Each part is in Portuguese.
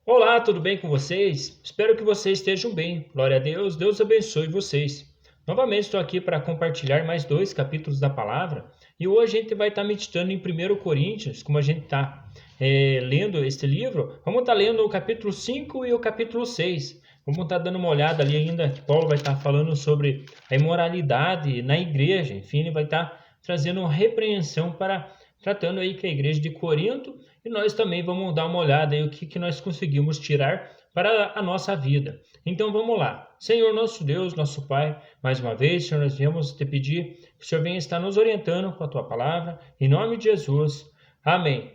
Olá, tudo bem com vocês? Espero que vocês estejam bem. Glória a Deus, Deus abençoe vocês. Novamente estou aqui para compartilhar mais dois capítulos da palavra e hoje a gente vai estar meditando em 1 Coríntios, como a gente está lendo este livro. Vamos estar lendo o capítulo 5 e o capítulo 6. Vamos estar dando uma olhada ali ainda que Paulo vai estar falando sobre a imoralidade na igreja. Enfim, ele vai estar trazendo uma repreensão para tratando aí que a igreja de Corinto e nós também vamos dar uma olhada aí o que nós conseguimos tirar para a nossa vida. Então vamos lá. Senhor nosso Deus, nosso Pai, mais uma vez, Senhor, nós viemos te pedir que o Senhor venha estar nos orientando com a tua palavra, em nome de Jesus. Amém.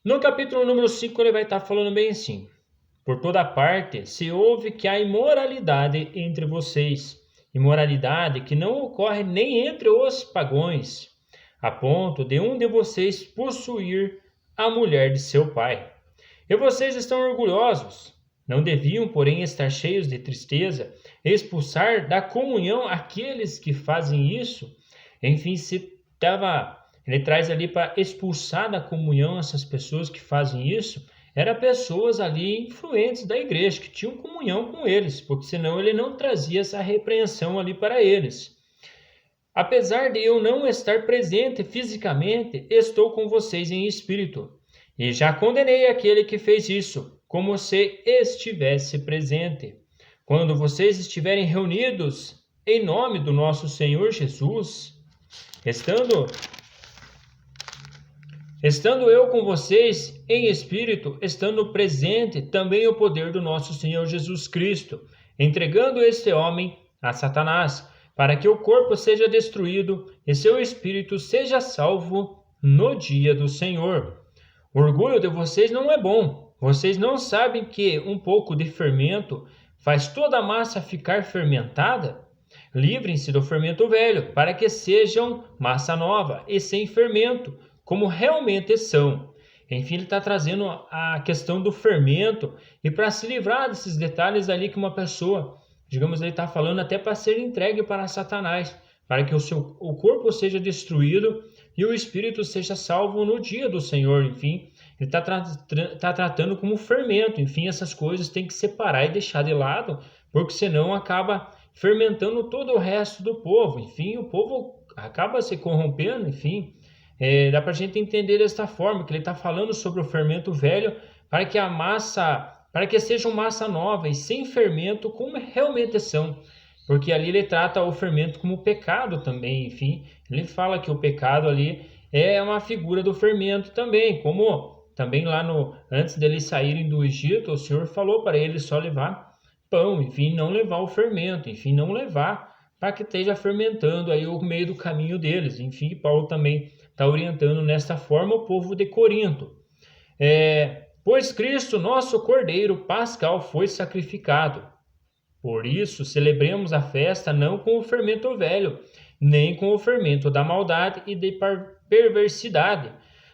No capítulo número 5 ele vai estar falando bem assim: por toda parte se ouve que há imoralidade entre vocês, imoralidade que não ocorre nem entre os pagãos, a ponto de um de vocês possuir a mulher de seu pai. E vocês estão orgulhosos. Não deviam, porém, estar cheios de tristeza, expulsar da comunhão aqueles que fazem isso? Enfim, ele traz ali para expulsar da comunhão essas pessoas que fazem isso, eram pessoas ali influentes da igreja, que tinham comunhão com eles, porque senão ele não trazia essa repreensão ali para eles. Apesar de eu não estar presente fisicamente, estou com vocês em espírito. E já condenei aquele que fez isso, como se estivesse presente. Quando vocês estiverem reunidos em nome do nosso Senhor Jesus, estando eu com vocês em espírito, estando presente também o poder do nosso Senhor Jesus Cristo, entregando este homem a Satanás, para que o corpo seja destruído e seu espírito seja salvo no dia do Senhor. O orgulho de vocês não é bom. Vocês não sabem que um pouco de fermento faz toda a massa ficar fermentada? Livrem-se do fermento velho, para que sejam massa nova e sem fermento, como realmente são. Enfim, ele está trazendo a questão do fermento e para se livrar desses detalhes ali que uma pessoa, digamos, ele está falando até para ser entregue para Satanás, para que o corpo seja destruído e o espírito seja salvo no dia do Senhor. Enfim, ele está tratando como fermento. Enfim, essas coisas tem que separar e deixar de lado, porque senão acaba fermentando todo o resto do povo. Enfim, o povo acaba se corrompendo. Enfim, dá para a gente entender desta forma, que ele está falando sobre o fermento velho para que a massa, para que sejam massa nova e sem fermento, como realmente são. Porque ali ele trata o fermento como pecado também. Enfim, ele fala que o pecado ali é uma figura do fermento também, como também lá antes deles saírem do Egito, o Senhor falou para eles só levar pão, enfim, não levar o fermento, enfim, não levar para que esteja fermentando aí o meio do caminho deles. Enfim, Paulo também está orientando nesta forma o povo de Corinto. Pois Cristo, nosso Cordeiro Pascal, foi sacrificado. Por isso, celebremos a festa não com o fermento velho, nem com o fermento da maldade e de perversidade,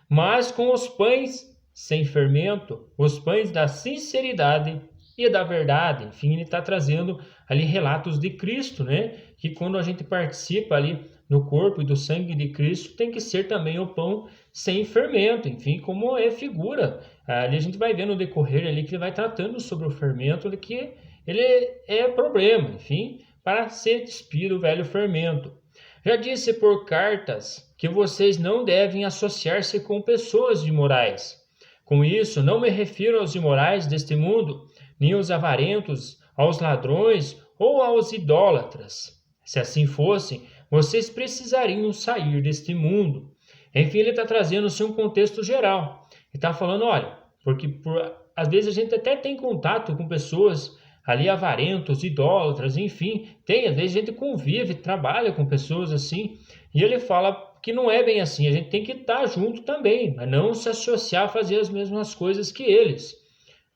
mas com os pães sem fermento, os pães da sinceridade e da verdade. Enfim, ele está trazendo ali relatos de Cristo, né? Que quando a gente participa ali no corpo e do sangue de Cristo, tem que ser também o pão sem fermento. Enfim, como é figura. Ali a gente vai ver no decorrer ali que ele vai tratando sobre o fermento, que ele é problema, enfim, para ser despido o velho fermento. Já disse por cartas que vocês não devem associar-se com pessoas imorais. Com isso, não me refiro aos imorais deste mundo, nem aos avarentos, aos ladrões ou aos idólatras. Se assim fossem, vocês precisariam sair deste mundo. Enfim, ele está trazendo-se um contexto geral. Ele está falando, olha, porque às vezes a gente até tem contato com pessoas ali avarentos, idólatras, enfim, às vezes a gente convive, trabalha com pessoas assim, e ele fala que não é bem assim, a gente tem que estar junto também, mas não se associar a fazer as mesmas coisas que eles.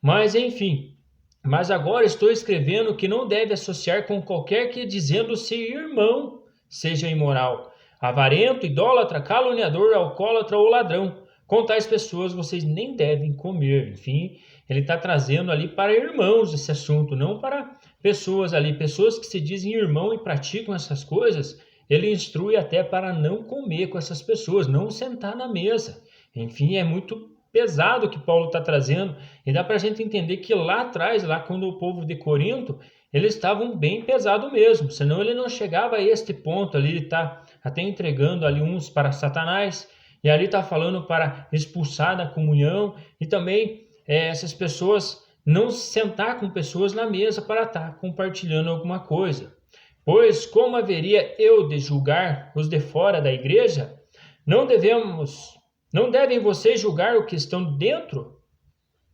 Mas enfim, mas agora estou escrevendo que não deve associar com qualquer que dizendo-se irmão seja imoral, avarento, idólatra, caluniador, alcoólatra ou ladrão. Com tais pessoas vocês nem devem comer. Enfim, ele está trazendo ali para irmãos esse assunto, não para pessoas ali, pessoas que se dizem irmão e praticam essas coisas. Ele instrui até para não comer com essas pessoas, não sentar na mesa. Enfim, é muito pesado que Paulo está trazendo, e dá para a gente entender que lá atrás, lá quando o povo de Corinto, eles estavam bem pesado mesmo, senão ele não chegava a este ponto ali, ele está até entregando ali uns para Satanás, e ali está falando para expulsar da comunhão, e também essas pessoas não sentar com pessoas na mesa para estar compartilhando alguma coisa. Pois como haveria eu de julgar os de fora da igreja? Não devem vocês julgar o que estão dentro?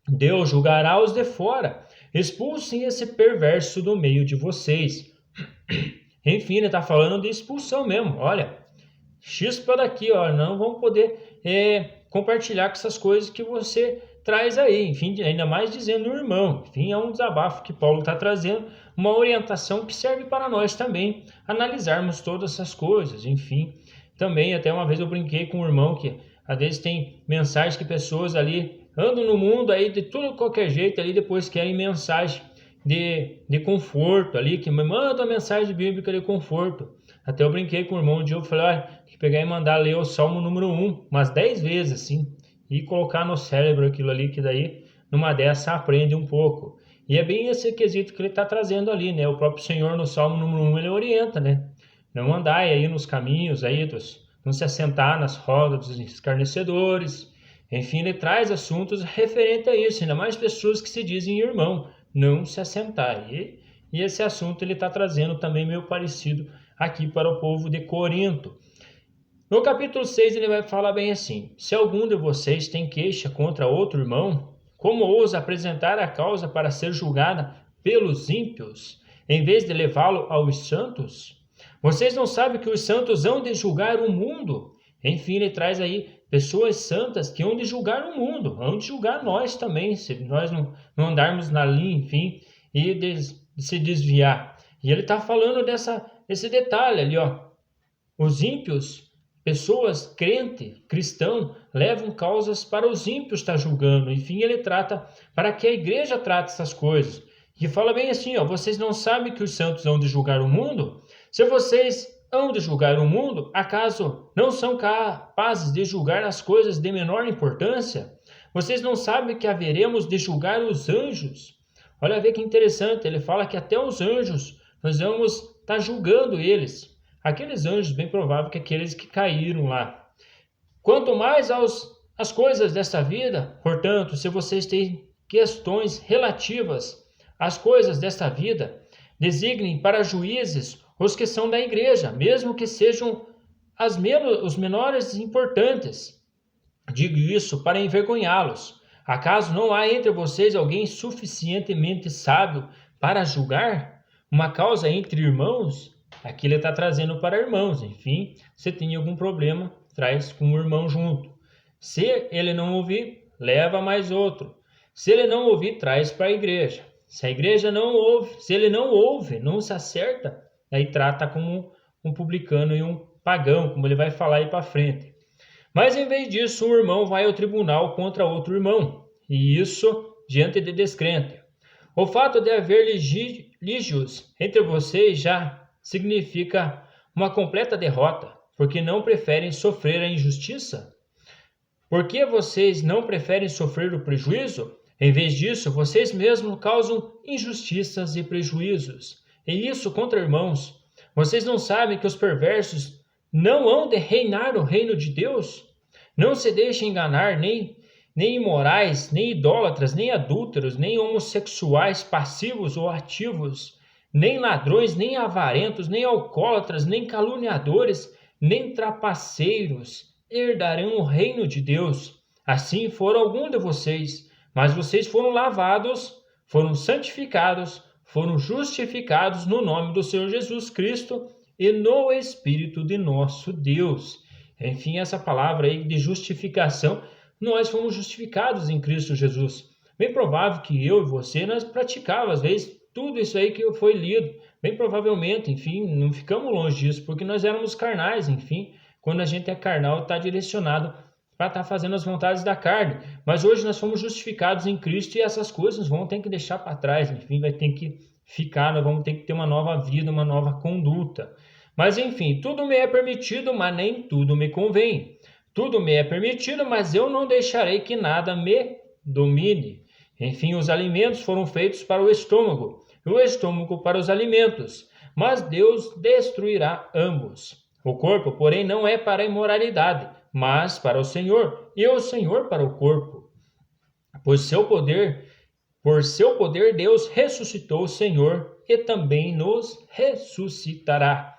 Deus julgará os de fora. Expulsem esse perverso do meio de vocês. Enfim, ele está falando de expulsão mesmo. Olha, chispa daqui, ó, não vão poder compartilhar com essas coisas que você traz aí. Enfim, ainda mais dizendo o irmão. Enfim, é um desabafo que Paulo está trazendo, uma orientação que serve para nós também analisarmos todas essas coisas. Enfim, também até uma vez eu brinquei com um irmão que às vezes tem mensagens que pessoas ali andam no mundo aí de tudo qualquer jeito ali, depois querem mensagem de conforto ali, que me manda uma mensagem bíblica de conforto. Até eu brinquei com o irmão um dia, eu falei, olha, tem que pegar e mandar ler o Salmo número 1, umas 10 vezes assim, e colocar no cérebro aquilo ali, que daí numa dessa aprende um pouco. E é bem esse quesito que ele está trazendo ali, né? O próprio Senhor no Salmo número 1 ele orienta, né? Não andai aí nos caminhos aí não se assentar nas rodas dos escarnecedores. Enfim, ele traz assuntos referentes a isso, ainda mais pessoas que se dizem irmão, não se assentar. E esse assunto ele está trazendo também meio parecido aqui para o povo de Corinto. No capítulo 6 ele vai falar bem assim: se algum de vocês tem queixa contra outro irmão, como ousa apresentar a causa para ser julgada pelos ímpios, em vez de levá-lo aos santos? Vocês não sabem que os santos hão de julgar o mundo? Enfim, ele traz aí pessoas santas que hão de julgar o mundo, hão de julgar nós também, se nós não andarmos na linha, enfim, e de se desviar. E ele está falando desse detalhe ali, ó. Os ímpios, pessoas crente, cristão, levam causas para os ímpios estar julgando. Enfim, ele trata para que a igreja trate essas coisas. E fala bem assim, ó, vocês não sabem que os santos hão de julgar o mundo? Se vocês hão de julgar o mundo, acaso não são capazes de julgar as coisas de menor importância? Vocês não sabem que haveremos de julgar os anjos? Olha, vê que interessante, ele fala que até os anjos nós vamos estar julgando eles. Aqueles anjos, bem provável que aqueles que caíram lá. Quanto mais às coisas desta vida, portanto, se vocês têm questões relativas às coisas desta vida, designem para juízes os que são da igreja, mesmo que sejam os menores importantes. Digo isso para envergonhá-los. Acaso não há entre vocês alguém suficientemente sábio para julgar uma causa entre irmãos? Aqui ele está trazendo para irmãos. Enfim, se tem algum problema, traz com o irmão junto. Se ele não ouvir, leva mais outro. Se ele não ouvir, traz para a igreja. Se a igreja não ouve, se ele não ouve, não se acerta, aí trata como um publicano e um pagão, como ele vai falar aí para frente. Mas em vez disso, um irmão vai ao tribunal contra outro irmão, e isso diante de descrente. O fato de haver litígios entre vocês já significa uma completa derrota, porque não preferem sofrer a injustiça? Por que vocês não preferem sofrer o prejuízo? Em vez disso, vocês mesmos causam injustiças e prejuízos. E isso contra irmãos. Vocês não sabem que os perversos não hão de reinar no reino de Deus? Não se deixem enganar nem imorais, nem idólatras, nem adúlteros, nem homossexuais passivos ou ativos, nem ladrões, nem avarentos, nem alcoólatras, nem caluniadores, nem trapaceiros herdarão o reino de Deus. Assim foram algum de vocês, mas vocês foram lavados, foram santificados, foram justificados no nome do Senhor Jesus Cristo e no Espírito de nosso Deus. Enfim, essa palavra aí de justificação, nós fomos justificados em Cristo Jesus. Bem provável que eu e você, nós praticávamos, às vezes, tudo isso aí que foi lido. Bem provavelmente, enfim, não ficamos longe disso, porque nós éramos carnais, enfim. Quando a gente é carnal, está direcionado para estar fazendo as vontades da carne. Mas hoje nós fomos justificados em Cristo e essas coisas vão ter que deixar para trás. Enfim, vai ter que ficar, nós vamos ter que ter uma nova vida, uma nova conduta. Mas enfim, tudo me é permitido, mas nem tudo me convém. Tudo me é permitido, mas eu não deixarei que nada me domine. Enfim, os alimentos foram feitos para o estômago, e o estômago para os alimentos, mas Deus destruirá ambos. O corpo, porém, não é para a imoralidade, mas para o Senhor, e o Senhor para o corpo. Por seu poder, Deus ressuscitou o Senhor e também nos ressuscitará.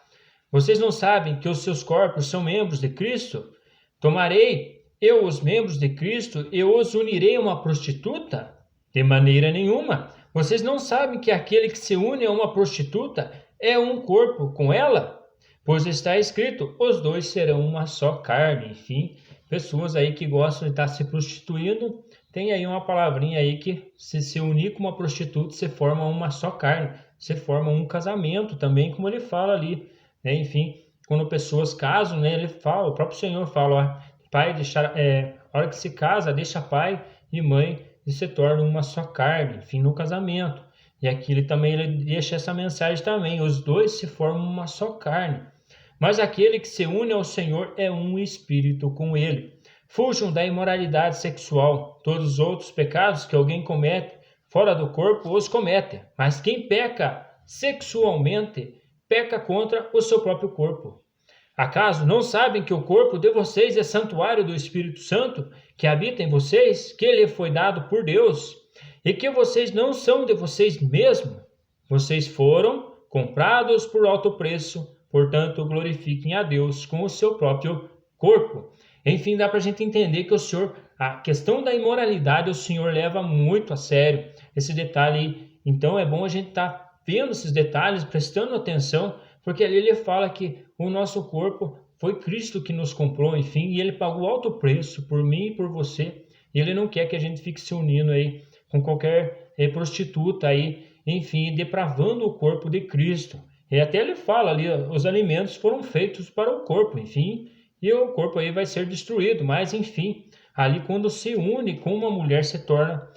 Vocês não sabem que os seus corpos são membros de Cristo? Tomarei eu os membros de Cristo e os unirei a uma prostituta? De maneira nenhuma. Vocês não sabem que aquele que se une a uma prostituta é um corpo com ela? Pois está escrito, os dois serão uma só carne. Enfim, pessoas aí que gostam de estar se prostituindo, tem aí uma palavrinha aí que se unir com uma prostituta, você forma uma só carne. Você forma um casamento também, como ele fala ali, né? Enfim, quando pessoas casam, né, ele fala, o próprio Senhor fala, ó, pai a hora que se casa, deixa pai e mãe e se tornam uma só carne, enfim, no casamento. E aqui ele deixa essa mensagem também, os dois se formam uma só carne. Mas aquele que se une ao Senhor é um espírito com ele. Fujam da imoralidade sexual. Todos os outros pecados que alguém comete fora do corpo os comete. Mas quem peca sexualmente, peca contra o seu próprio corpo. Acaso não sabem que o corpo de vocês é santuário do Espírito Santo, que habita em vocês, que lhe foi dado por Deus, e que vocês não são de vocês mesmos? Vocês foram comprados por alto preço, portanto glorifiquem a Deus com o seu próprio corpo. Enfim, dá para a gente entender que a questão da imoralidade, o Senhor leva muito a sério esse detalhe aí. Então é bom a gente estar vendo esses detalhes, prestando atenção, porque ali ele fala que o nosso corpo foi Cristo que nos comprou, enfim, e ele pagou alto preço por mim e por você. E ele não quer que a gente fique se unindo aí com qualquer prostituta aí, enfim, depravando o corpo de Cristo. E até ele fala ali, os alimentos foram feitos para o corpo, enfim, e o corpo aí vai ser destruído, mas enfim, ali quando se une com uma mulher se torna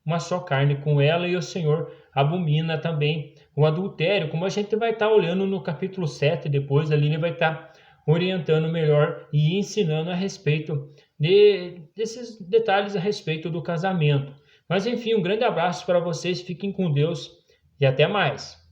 uma só carne com ela, e o Senhor abomina também o adultério, como a gente vai estar olhando no capítulo 7, depois ali ele vai estar orientando melhor e ensinando a respeito desses detalhes a respeito do casamento. Mas enfim, um grande abraço para vocês, fiquem com Deus e até mais.